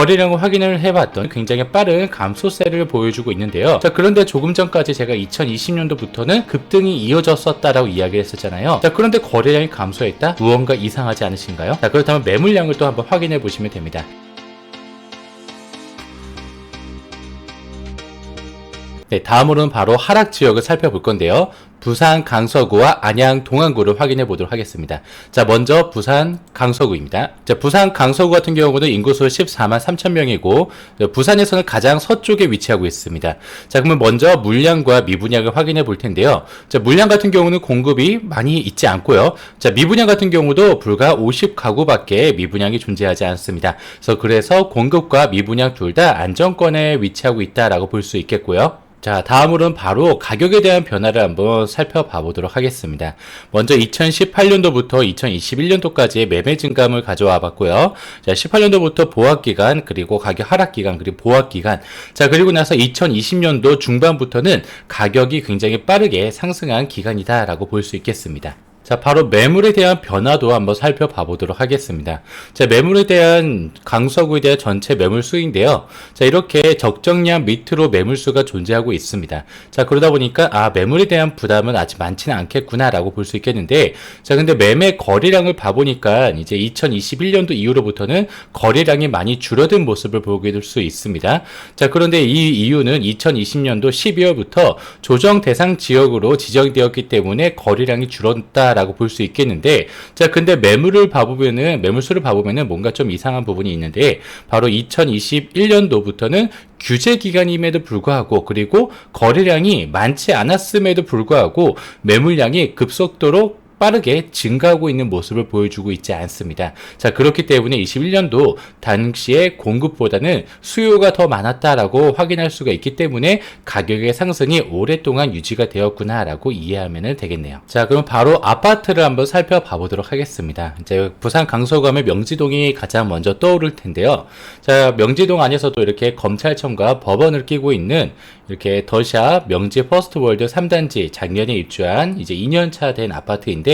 거래량을 확인을 해봤던 굉장히 빠른 감소세를 보여주고 있는데요. 자, 그런데 조금 전까지 제가 2020년도부터는 급등이 이어졌었다라고 이야기를 했었잖아요. 자, 그런데 거래량이 감소했다? 무언가 이상하지 않으신가요? 자, 그렇다면 매물량을 또 한번 확인해 보시면 됩니다. 네, 다음으로는 바로 하락 지역을 살펴볼 건데요. 부산 강서구와 안양 동안구를 확인해 보도록 하겠습니다. 자, 먼저 부산 강서구입니다. 자, 부산 강서구 같은 경우는 인구수 14만 3천 명이고 부산에서는 가장 서쪽에 위치하고 있습니다. 자, 그러면 먼저 물량과 미분양을 확인해 볼 텐데요. 자, 물량 같은 경우는 공급이 많이 있지 않고요. 자, 미분양 같은 경우도 불과 50가구밖에 미분양이 존재하지 않습니다. 그래서 공급과 미분양 둘 다 안정권에 위치하고 있다라고 볼 수 있겠고요. 자, 다음으로는 바로 가격에 대한 변화를 한번 살펴봐 보도록 하겠습니다. 먼저 2018년도부터 2021년도까지의 매매 증감을 가져와 봤고요. 자, 18년도부터 보합기간, 그리고 가격 하락기간, 그리고 보합기간. 자, 그리고 나서 2020년도 중반부터는 가격이 굉장히 빠르게 상승한 기간이다라고 볼 수 있겠습니다. 자, 바로 매물에 대한 변화도 한번 살펴봐 보도록 하겠습니다. 자, 매물에 대한 강서구에 대한 전체 매물 수인데요. 자, 이렇게 적정량 밑으로 매물 수가 존재하고 있습니다. 자, 그러다 보니까 매물에 대한 부담은 아직 많지는 않겠구나라고 볼 수 있겠는데, 자, 근데 매매 거래량을 봐보니까 이제 2021년도 이후로부터는 거래량이 많이 줄어든 모습을 보게 될 수 있습니다. 자, 그런데 이 이유는 2020년도 12월부터 조정 대상 지역으로 지정되었기 때문에 거래량이 줄었다 라고 볼 수 있겠는데, 자, 근데 매물수를 봐보면은 뭔가 좀 이상한 부분이 있는데, 바로 2021년도부터는 규제 기간임에도 불구하고, 그리고 거래량이 많지 않았음에도 불구하고 매물량이 급속도로 빠르게 증가하고 있는 모습을 보여주고 있지 않습니다. 자, 그렇기 때문에 21년도 당시의 공급보다는 수요가 더 많았다라고 확인할 수가 있기 때문에 가격의 상승이 오랫동안 유지가 되었구나라고 이해하면 되겠네요. 자, 그럼 바로 아파트를 한번 살펴봐 보도록 하겠습니다. 이제 부산 강서구 하면 명지동이 가장 먼저 떠오를 텐데요. 자, 명지동 안에서도 이렇게 검찰청과 법원을 끼고 있는 이렇게 더샵 명지 퍼스트월드 3단지 작년에 입주한 이제 2년차 된 아파트인데,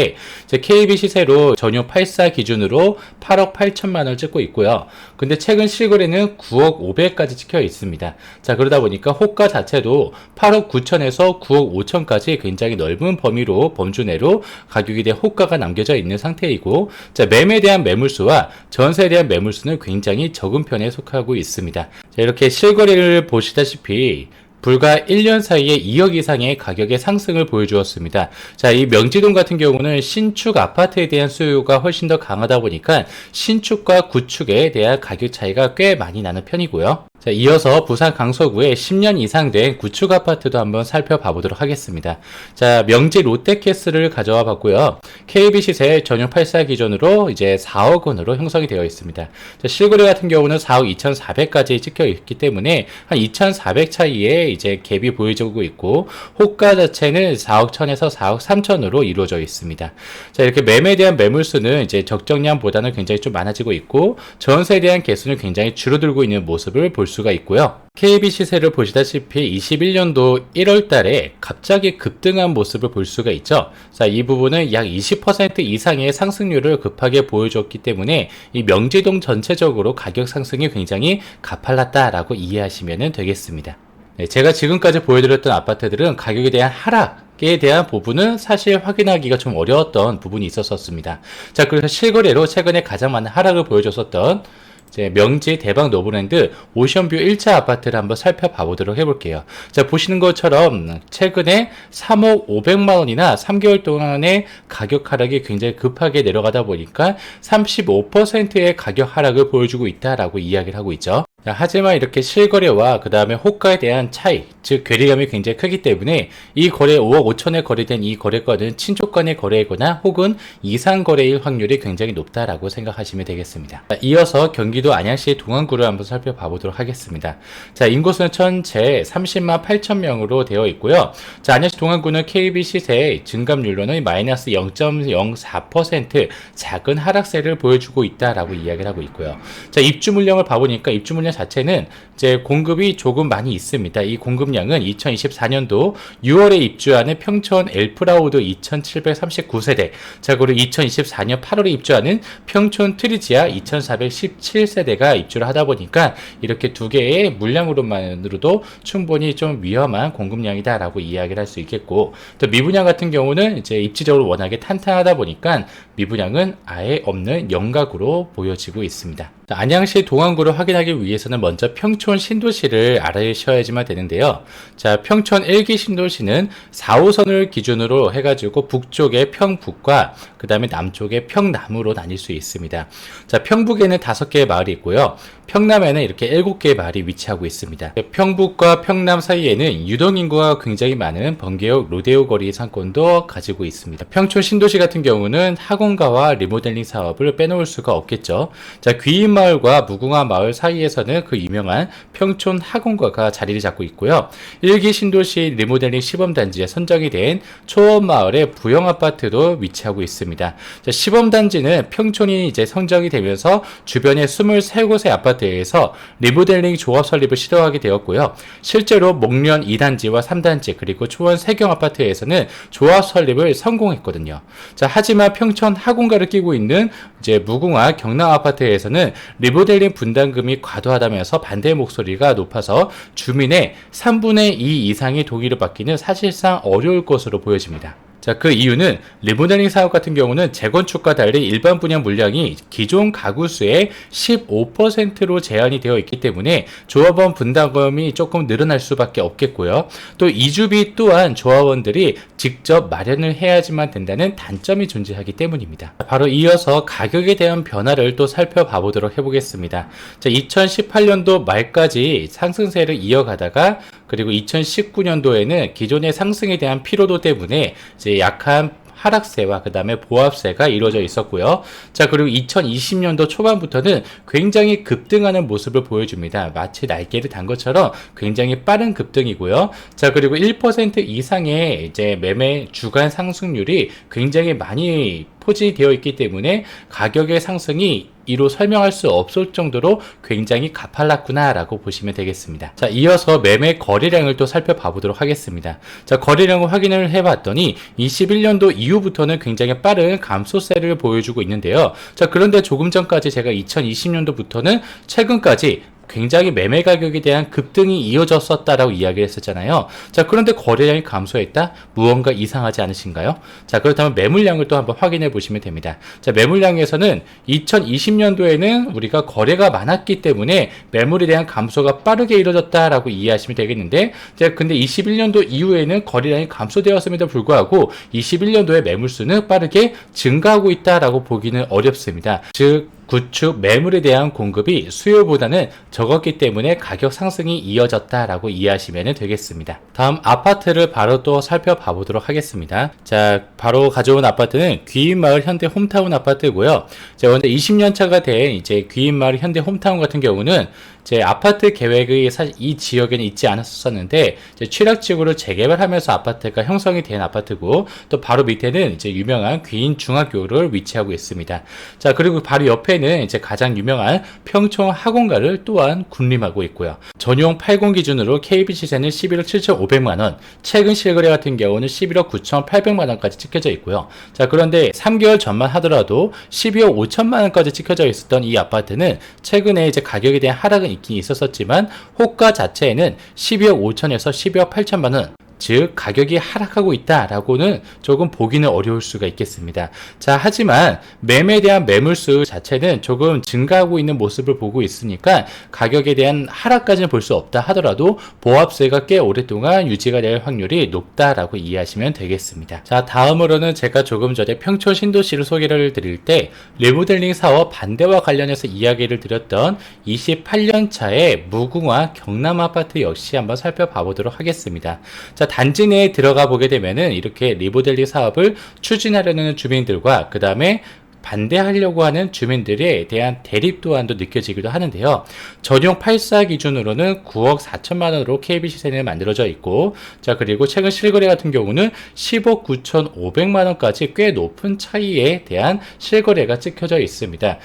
KB 시세로 전용 84 기준으로 8억 8천만 원을 찍고 있고요. 근데 최근 실거래는 9억 500까지 찍혀 있습니다. 자, 그러다 보니까 호가 자체도 8억 9천에서 9억 5천까지 굉장히 넓은 범주 내로 가격에 대한 호가가 남겨져 있는 상태이고, 자, 매매에 대한 매물수와 전세에 대한 매물수는 굉장히 적은 편에 속하고 있습니다. 자, 이렇게 실거래를 보시다시피 불과 1년 사이에 2억 이상의 가격의 상승을 보여주었습니다. 자, 이 명지동 같은 경우는 신축 아파트에 대한 수요가 훨씬 더 강하다 보니까 신축과 구축에 대한 가격 차이가 꽤 많이 나는 편이고요. 자, 이어서 부산 강서구에 10년 이상 된 구축 아파트도 한번 살펴봐 보도록 하겠습니다. 자, 명지 롯데캐슬을 가져와 봤고요. KB 시세 전용 84 기준으로 이제 4억 원으로 형성이 되어 있습니다. 자, 실거래 같은 경우는 4억 2,400까지 찍혀 있기 때문에 한 2,400 차이에 이제 갭이 보여지고 있고, 호가 자체는 4억 1천에서 4억 3천으로 이루어져 있습니다. 자, 이렇게 매매에 대한 매물수는 이제 적정량보다는 굉장히 좀 많아지고 있고, 전세에 대한 개수는 굉장히 줄어들고 있는 모습을 볼 수가 있고요. KB 시세를 보시다시피 21년도 1월 달에 갑자기 급등한 모습을 볼 수가 있죠. 자, 이 부분은 약 20% 이상의 상승률을 급하게 보여줬기 때문에 이 명지동 전체적으로 가격 상승이 굉장히 가팔랐다라고 이해하시면 되겠습니다. 네, 제가 지금까지 보여드렸던 아파트들은 가격에 대한 하락에 대한 부분은 사실 확인하기가 좀 어려웠던 부분이 있었습니다. 자, 그래서 실거래로 최근에 가장 많은 하락을 보여줬었던 이제 명지 대박 노브랜드 오션뷰 1차 아파트를 한번 살펴봐 보도록 해볼게요. 자, 보시는 것처럼 최근에 3억 500만 원이나 3개월 동안의 가격 하락이 굉장히 급하게 내려가다 보니까 35%의 가격 하락을 보여주고 있다라고 이야기를 하고 있죠. 자, 하지만 이렇게 실거래와 그 다음에 호가에 대한 차이, 즉 괴리감이 굉장히 크기 때문에 이 거래 5억 5천에 거래된 이 거래건은 친족 간의 거래이거나 혹은 이상 거래일 확률이 굉장히 높다라고 생각하시면 되겠습니다. 자, 이어서 경기도 안양시 동안구를 한번 살펴봐 보도록 하겠습니다. 자, 인구수는 전체 30만 8천 명으로 되어 있고요. 자, 안양시 동안구는 KB 시세 증감률로는 마이너스 0.04% 작은 하락세를 보여주고 있다라고 이야기를 하고 있고요. 자, 입주 물량을 봐보니까 입주 물량 물량 자체는 이제 공급이 조금 많이 있습니다. 이 공급량은 2024년도 6월에 입주하는 평촌 엘프라우드 2739세대, 자 그리고 2024년 8월에 입주하는 평촌 트리지아 2417세대가 입주를 하다 보니까 이렇게 두 개의 물량으로만으로도 충분히 좀 위험한 공급량이다라고 이야기를 할 수 있겠고, 또 미분양 같은 경우는 이제 입지적으로 워낙에 탄탄하다 보니까 미분양은 아예 없는 영각으로 보여지고 있습니다. 안양시 동안구를 확인하기 위해서는 먼저 평촌 신도시를 알아셔야지만 되는데요. 자, 평촌 1기 신도시는 4호선을 기준으로 해가지고 북쪽에 평북과 그 다음에 남쪽에 평남으로 나뉠 수 있습니다. 자, 평북에는 5개의 마을이 있고요. 평남에는 이렇게 7개의 마을이 위치하고 있습니다. 평북과 평남 사이에는 유동인구가 굉장히 많은 번개역 로데오 거리 상권도 가지고 있습니다. 평촌 신도시 같은 경우는 학원가와 리모델링 사업을 빼놓을 수가 없겠죠. 자, 귀인마을과 무궁화 마을 사이에서는 그 유명한 평촌 학원가가 자리를 잡고 있고요. 1기 신도시 리모델링 시범단지에 선정이 된 초원마을의 부영아파트도 위치하고 있습니다. 자, 시범단지는 평촌이 이제 선정이 되면서 주변에 23곳의 아파트에서 리모델링 조합 설립을 시도하게 되었고요. 실제로 목련 2단지와 3단지 그리고 초원 세경 아파트에서는 조합 설립을 성공했거든요. 자, 하지만 평촌 학원가를 끼고 있는 이제 무궁화 경남 아파트에서는 리모델링 분담금이 과도하다면서 반대 목소리가 높아서 주민의 3분의 2 이상이 동의를 받기는 사실상 어려울 것으로 보여집니다. 자, 그 이유는 리모델링 사업 같은 경우는 재건축과 달리 일반 분양 물량이 기존 가구 수의 15%로 제한이 되어 있기 때문에 조합원 분담금이 조금 늘어날 수밖에 없겠고요. 또 이주비 또한 조합원들이 직접 마련을 해야지만 된다는 단점이 존재하기 때문입니다. 바로 이어서 가격에 대한 변화를 또 살펴봐 보도록 해보겠습니다. 자, 2018년도 말까지 상승세를 이어가다가 그리고 2019년도에는 기존의 상승에 대한 피로도 때문에 이제 약한 하락세와 그 다음에 보합세가 이루어져 있었고요. 자, 그리고 2020년도 초반부터는 굉장히 급등하는 모습을 보여줍니다. 마치 날개를 단 것처럼 굉장히 빠른 급등이고요. 자, 그리고 1% 이상의 이제 매매 주간 상승률이 굉장히 많이 포진되어 있기 때문에 가격의 상승이 이로 설명할 수 없을 정도로 굉장히 가팔랐구나 라고 보시면 되겠습니다. 자, 이어서 매매 거래량을 또 살펴봐 보도록 하겠습니다. 자, 거래량을 확인을 해봤더니 21년도 이후부터는 굉장히 빠른 감소세를 보여주고 있는데요. 자, 그런데 조금 전까지 제가 2020년도부터는 최근까지 굉장히 매매 가격에 대한 급등이 이어졌었다라고 이야기를 했었잖아요. 자, 그런데 거래량이 감소했다? 무언가 이상하지 않으신가요? 자, 그렇다면 매물량을 또 한번 확인해 보시면 됩니다. 자, 매물량에서는 2020년도에는 우리가 거래가 많았기 때문에 매물에 대한 감소가 빠르게 이루어졌다라고 이해하시면 되겠는데, 자, 근데 21년도 이후에는 거래량이 감소되었음에도 불구하고 21년도에 매물수는 빠르게 증가하고 있다라고 보기는 어렵습니다. 즉, 구축 매물에 대한 공급이 수요보다는 적었기 때문에 가격 상승이 이어졌다라고 이해하시면 되겠습니다. 다음 아파트를 바로 또 살펴봐 보도록 하겠습니다. 자, 바로 가져온 아파트는 귀인마을 현대 홈타운 아파트고요. 자, 먼저 20년 차가 된 이제 귀인마을 현대 홈타운 같은 경우는 제 아파트 계획이 사실 이 지역에는 있지 않았었는데 취락지구를 재개발하면서 아파트가 형성이 된 아파트고, 또 바로 밑에는 이제 유명한 귀인 중학교를 위치하고 있습니다. 자, 그리고 바로 옆에는 이제 가장 유명한 평촌 학원가를 또한 군림하고 있고요. 전용 80 기준으로 KB 시세는 11억 7,500만원, 최근 실거래 같은 경우는 11억 9,800만원까지 찍혀져 있고요. 자, 그런데 3개월 전만 하더라도 12억 5천만원까지 찍혀져 있었던 이 아파트는 최근에 이제 가격에 대한 하락은 있긴 있었지만 호가 자체에는 12억 5천에서 12억 8천만원, 즉 가격이 하락하고 있다라고는 조금 보기는 어려울 수가 있겠습니다. 자, 하지만 매매에 대한 매물수 자체는 조금 증가하고 있는 모습을 보고 있으니까 가격에 대한 하락까지는 볼 수 없다 하더라도 보합세가 꽤 오랫동안 유지가 될 확률이 높다라고 이해하시면 되겠습니다. 자, 다음으로는 제가 조금 전에 평촌 신도시를 소개를 드릴 때 리모델링 사업 반대와 관련해서 이야기를 드렸던 28년 차의 무궁화 경남 아파트 역시 한번 살펴봐 보도록 하겠습니다. 자, 단지 내에 들어가 보게 되면은 이렇게 리모델링 사업을 추진하려는 주민들과 그 다음에 반대하려고 하는 주민들에 대한 대립 또한도 느껴지기도 하는데요. 전용 8사 기준으로는 9억 4천만 원으로 KB 시세는 만들어져 있고, 자, 그리고 최근 실거래 같은 경우는 10억 9,500만 원까지 꽤 높은 차이에 대한 실거래가 찍혀져 있습니다.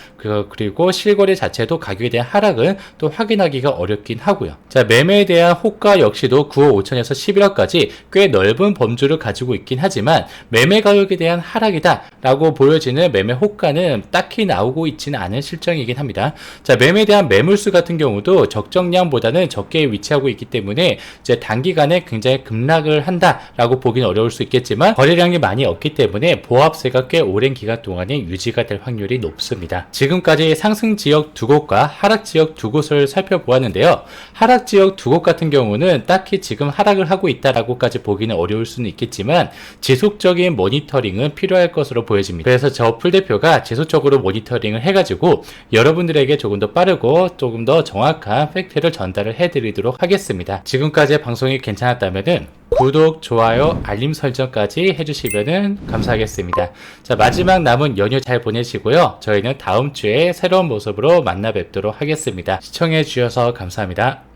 그리고 실거래 자체도 가격에 대한 하락은 또 확인하기가 어렵긴 하고요. 자, 매매에 대한 호가 역시도 9억 5천에서 11억까지 꽤 넓은 범주를 가지고 있긴 하지만 매매 가격에 대한 하락이다 라고 보여지는 매매 호가는 딱히 나오고 있지는 않은 실정이긴 합니다. 자, 매매에 대한 매물수 같은 경우도 적정량보다는 적게 위치하고 있기 때문에 이제 단기간에 굉장히 급락을 한다라고 보기는 어려울 수 있겠지만 거래량이 많이 없기 때문에 보합세가 꽤 오랜 기간 동안에 유지가 될 확률이 높습니다. 지금까지 상승 지역 두 곳과 하락 지역 두 곳을 살펴보았는데요. 하락 지역 두 곳 같은 경우는 딱히 지금 하락을 하고 있다라고까지 보기는 어려울 수는 있겠지만 지속적인 모니터링은 필요할 것으로 보여집니다. 그래서 저 풀 대표가 지속적으로 모니터링을 해가지고 여러분들에게 조금 더 빠르고 조금 더 정확한 팩트를 전달을 해드리도록 하겠습니다. 지금까지의 방송이 괜찮았다면은 구독, 좋아요, 알림 설정까지 해주시면 감사하겠습니다. 자, 마지막 남은 연휴 잘 보내시고요. 저희는 다음 주에 새로운 모습으로 만나 뵙도록 하겠습니다. 시청해 주셔서 감사합니다.